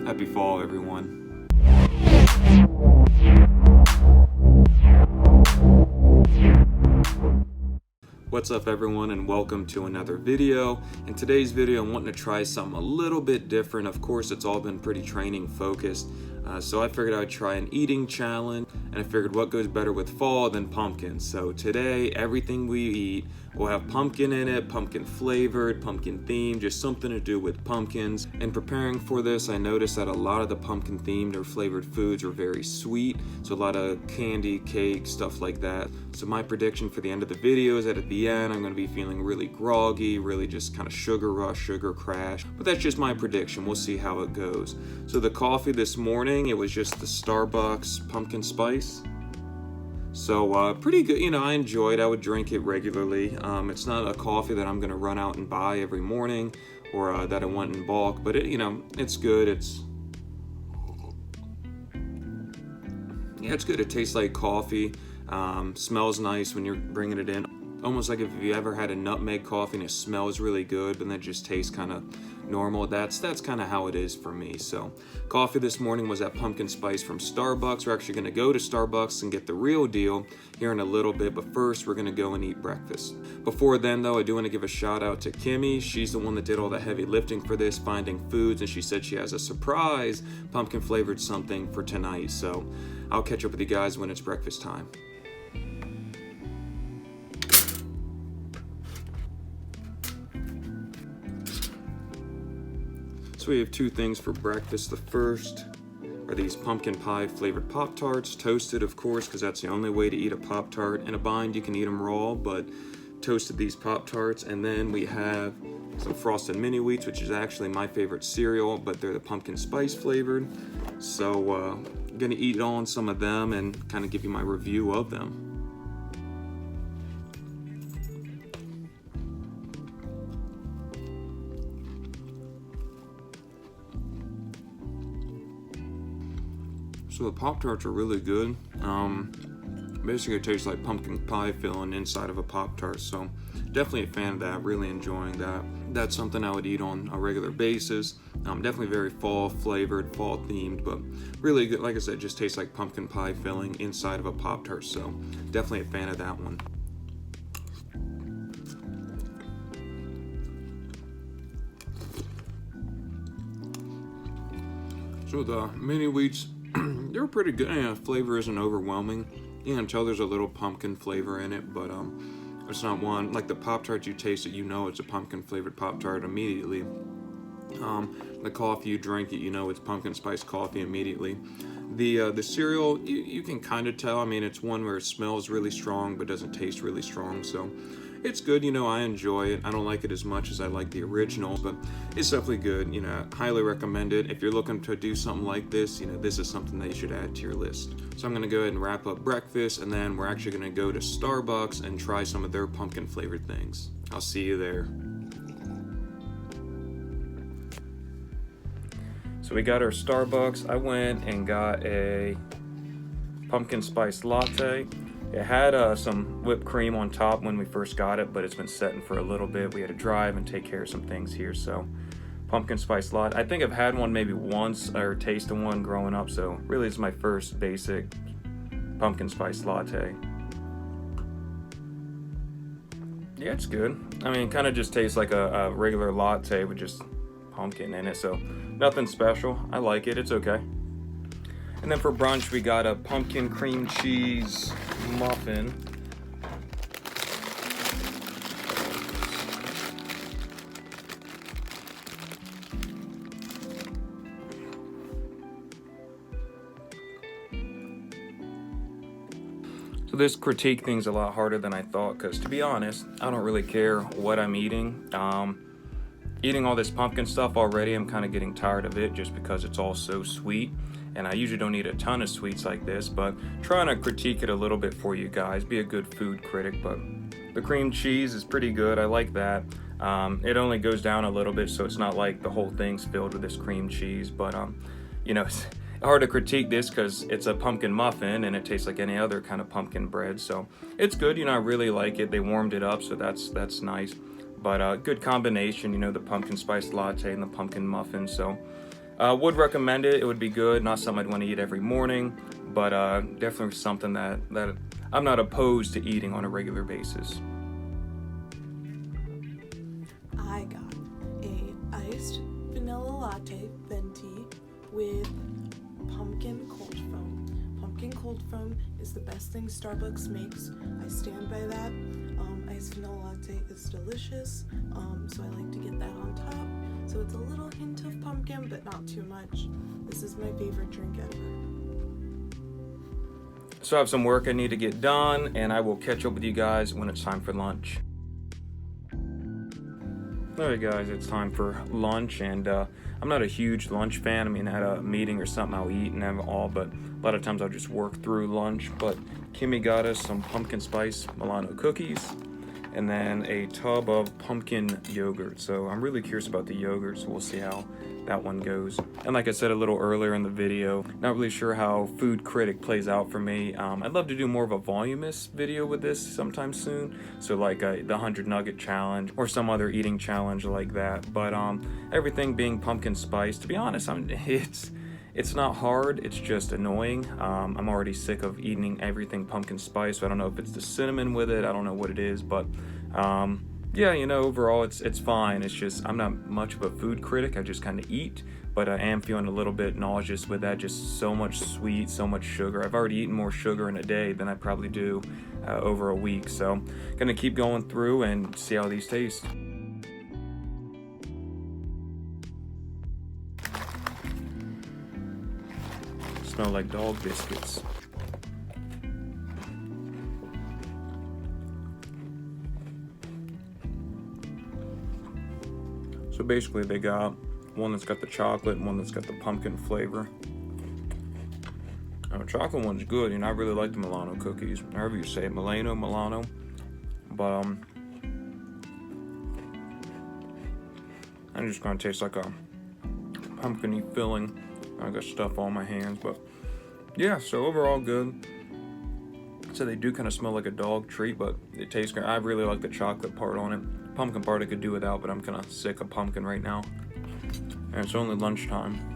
Happy fall, everyone. What's up, everyone, and welcome to another video. In today's video, I'm wanting to try something a little bit different. Of course, it's all been pretty training focused, so I figured I'd try an eating challenge, and I figured what goes better with fall than pumpkins. So today, everything we eat will have pumpkin in it, pumpkin flavored, pumpkin themed, just something to do with pumpkins. And preparing for this, I noticed that a lot of the pumpkin themed or flavored foods are very sweet, so a lot of candy, cake, stuff like that. So my prediction for the end of the video is that at the end, I'm going to be feeling really groggy, really just kind of sugar rush, sugar crash. But that's just my prediction. We'll see how it goes. So the coffee this morning, it was just the Starbucks pumpkin spice. So pretty good, I enjoy it. I would drink it regularly. It's not a coffee that I'm going to run out and buy every morning or that I want in bulk, but it's good. It's good. It tastes like coffee. Smells nice when you're bringing it in. Almost like if you ever had a nutmeg coffee and it smells really good, but then it just tastes kind of normal. That's kind of how it is for me. So coffee this morning was that pumpkin spice from Starbucks. We're actually going to go to Starbucks and get the real deal here in a little bit, but first we're going to go and eat breakfast. Before then, though, I do want to give a shout out to Kimmy. She's the one that did all the heavy lifting for this, finding foods, and she said she has a surprise pumpkin flavored something for tonight. So I'll catch up with you guys when it's breakfast time. So we have two things for breakfast. The first are these pumpkin pie flavored Pop-Tarts, toasted of course, because that's the only way to eat a Pop-Tart. In a bind you can eat them raw, but toasted these Pop-Tarts. And then we have some Frosted Mini Wheats, which is actually my favorite cereal, but they're the pumpkin spice flavored. So I'm gonna eat on some of them and kind of give you my review of them. So the Pop-Tarts are really good. Basically it tastes like pumpkin pie filling inside of a Pop-Tart, so definitely a fan of that, really enjoying that. That's something I would eat on a regular basis. Definitely very fall flavored, fall themed, but really good. Like I said, just tastes like pumpkin pie filling inside of a Pop-Tart, so definitely a fan of that one. So the Mini Wheats, they're pretty good. Flavor isn't overwhelming. You can tell there's a little pumpkin flavor in it, but it's not one like the Pop-Tart. You taste it, it's a pumpkin flavored Pop-Tart immediately. The coffee you drink it, it's pumpkin spice coffee immediately. The cereal, you can kind of tell. It's one where it smells really strong but doesn't taste really strong, so it's good. I enjoy it. I don't like it as much as I like the original, but it's definitely good. Highly recommend it. If you're looking to do something like this, this is something that you should add to your list. So I'm going to go ahead and wrap up breakfast, and then we're actually going to go to Starbucks and try some of their pumpkin flavored things. I'll see you there. So we got our Starbucks. I went and got a pumpkin spice latte. It had some whipped cream on top when we first got it, but it's been setting for a little bit. We had to drive and take care of some things here, so pumpkin spice latte. I think I've had one maybe once or tasted one growing up, so really it's my first basic pumpkin spice latte. Yeah, it's good. Kind of just tastes like a regular latte with just pumpkin in it, so nothing special. I like it. It's okay. And then for brunch, we got a pumpkin cream cheese muffin. So this critique thing's a lot harder than I thought, because to be honest, I don't really care what I'm eating. Eating all this pumpkin stuff already, I'm kind of getting tired of it just because it's all so sweet. And I usually don't eat a ton of sweets like this, but trying to critique it a little bit for you guys, be a good food critic. But the cream cheese is pretty good. I like that. It only goes down a little bit, so it's not like the whole thing's filled with this cream cheese. But it's hard to critique this because it's a pumpkin muffin and it tastes like any other kind of pumpkin bread. So it's good. I really like it. They warmed it up, so that's nice. But good combination, the pumpkin spice latte and the pumpkin muffin. So Would recommend it. It would be good. Not something I'd want to eat every morning, but definitely something that I'm not opposed to eating on a regular basis. I got a iced vanilla latte venti with pumpkin cold foam. Pumpkin cold foam is the best thing Starbucks makes. I stand by that. Iced vanilla latte is delicious, so I like to get that on top. So it's a little hint of pumpkin, but not too much. This is my favorite drink ever. So I have some work I need to get done, and I will catch up with you guys when it's time for lunch. Alright guys, it's time for lunch, and I'm not a huge lunch fan. I mean, at a meeting or something I'll eat and have all, but a lot of times I'll just work through lunch. But Kimmy got us some pumpkin spice Milano cookies, and then a tub of pumpkin yogurt. So I'm really curious about the yogurt, so we'll see how that one goes. And like I said a little earlier in the video, not really sure how Food Critic plays out for me. I'd love to do more of a voluminous video with this sometime soon. So like the 100 nugget challenge or some other eating challenge like that. But everything being pumpkin spice, to be honest, it's not hard, it's just annoying. I'm already sick of eating everything pumpkin spice, so I don't know if it's the cinnamon with it, I don't know what it is, but yeah, you know, overall it's fine. It's just, I'm not much of a food critic, I just kind of eat, but I am feeling a little bit nauseous with that, just so much sweet, so much sugar. I've already eaten more sugar in a day than I probably do over a week, so gonna keep going through and see how these taste. Smell like dog biscuits. So basically they got one that's got the chocolate and one that's got the pumpkin flavor. The chocolate one's good, and I really like the Milano cookies. However you say it, Milano. But I'm just gonna taste like a pumpkin-y filling. I got stuff on my hands, but yeah, so overall good. So they do kind of smell like a dog treat, but it tastes good. I really like the chocolate part on it. Pumpkin part I could do without, but I'm kind of sick of pumpkin right now. And it's only lunchtime.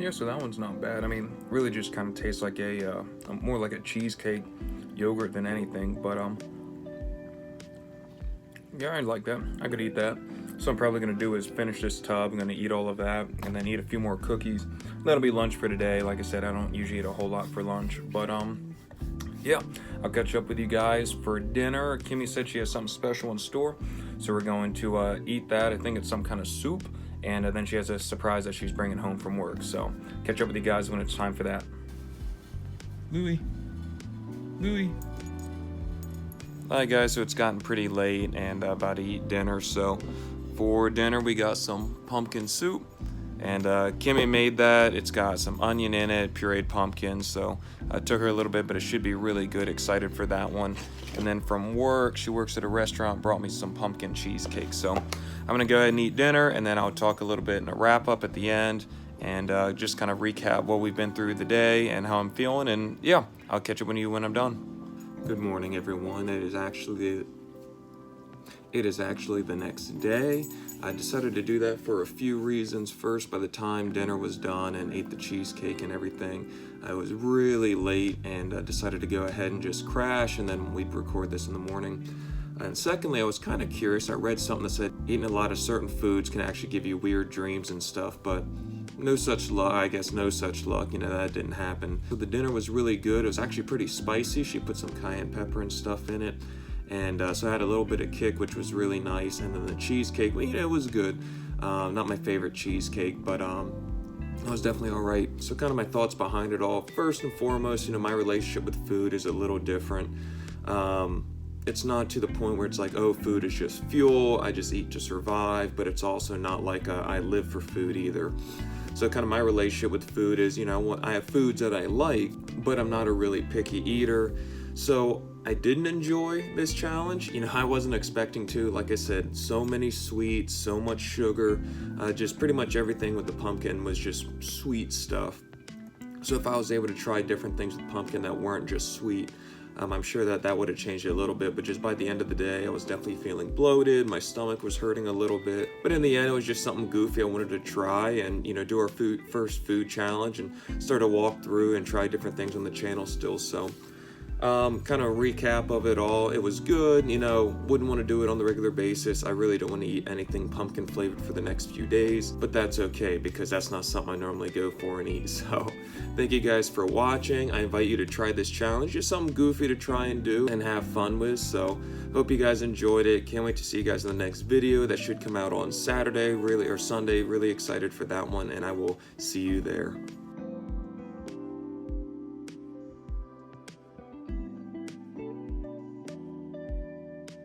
Yeah, so that one's not bad. I mean, really just kind of tastes like a more like a cheesecake yogurt than anything. But yeah, I like that. I could eat that. So I'm probably gonna do is finish this tub. I'm gonna eat all of that and then eat a few more cookies. That'll be lunch for today. Like I said, I don't usually eat a whole lot for lunch, but yeah, I'll catch up with you guys for dinner. Kimmy said she has something special in store, so we're going to eat that. I think it's some kind of soup. And then she has a surprise that she's bringing home from work. So catch up with you guys when it's time for that. Louie. Alright guys, so it's gotten pretty late and about to eat dinner. So for dinner we got some pumpkin soup. And Kimmy made that. It's got some onion in it, pureed pumpkin. So it took her a little bit, but it should be really good. Excited for that one. And then from work, she works at a restaurant, brought me some pumpkin cheesecake. So I'm gonna go ahead and eat dinner, and then I'll talk a little bit in a wrap up at the end, and just kind of recap what we've been through the day and how I'm feeling. And yeah, I'll catch up with you when I'm done. Good morning, everyone. It is actually the next day. I decided to do that for a few reasons. First, by the time dinner was done and ate the cheesecake and everything, I was really late and decided to go ahead and just crash, and then we'd record this in the morning. And secondly, I was kind of curious. I read something that said eating a lot of certain foods can actually give you weird dreams and stuff, but no such luck. I guess no such luck. You know, that didn't happen. So the dinner was really good. It was actually pretty spicy. She put some cayenne pepper and stuff in it. And so I had a little bit of kick, which was really nice. And then the cheesecake, well, you know, it was good. Not my favorite cheesecake, but it was definitely all right. So kind of my thoughts behind it all. First and foremost, you know, my relationship with food is a little different. It's not to the point where it's like, oh, food is just fuel. I just eat to survive. But it's also not like I live for food either. So kind of my relationship with food is, you know, I have foods that I like, but I'm not a really picky eater. So I didn't enjoy this challenge. You know, I wasn't expecting to. Like I said, so many sweets, so much sugar, just pretty much everything with the pumpkin was just sweet stuff. So if I was able to try different things with pumpkin that weren't just sweet, I'm sure that would have changed it a little bit, but just by the end of the day, I was definitely feeling bloated. My stomach was hurting a little bit, but in the end, it was just something goofy I wanted to try and, you know, do our first food challenge and start to walk through and try different things on the channel still. So kind of recap of it all. It was good, you know, wouldn't want to do it on the regular basis. I really don't want to eat anything pumpkin flavored for the next few days, but that's okay because that's not something I normally go for and eat. So thank you guys for watching. I invite you to try this challenge, just something goofy to try and do and have fun with. So hope you guys enjoyed it. Can't wait to see you guys in the next video that should come out on Saturday, or Sunday. Really excited for that one, and I will see you there.